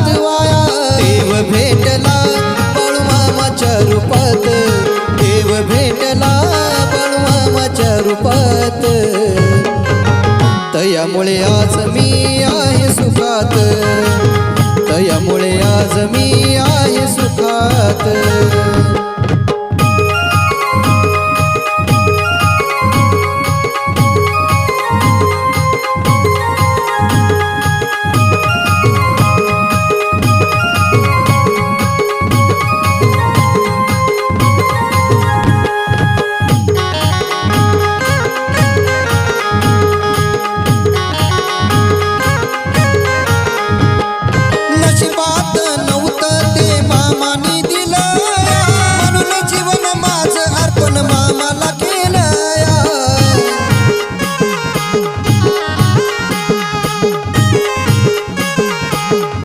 जात वाया देव भेटला बाळूमामाच्या रूपात देव भेटला बाळूमामाच्या रूपात तयामुळे आज मी आहे सुखात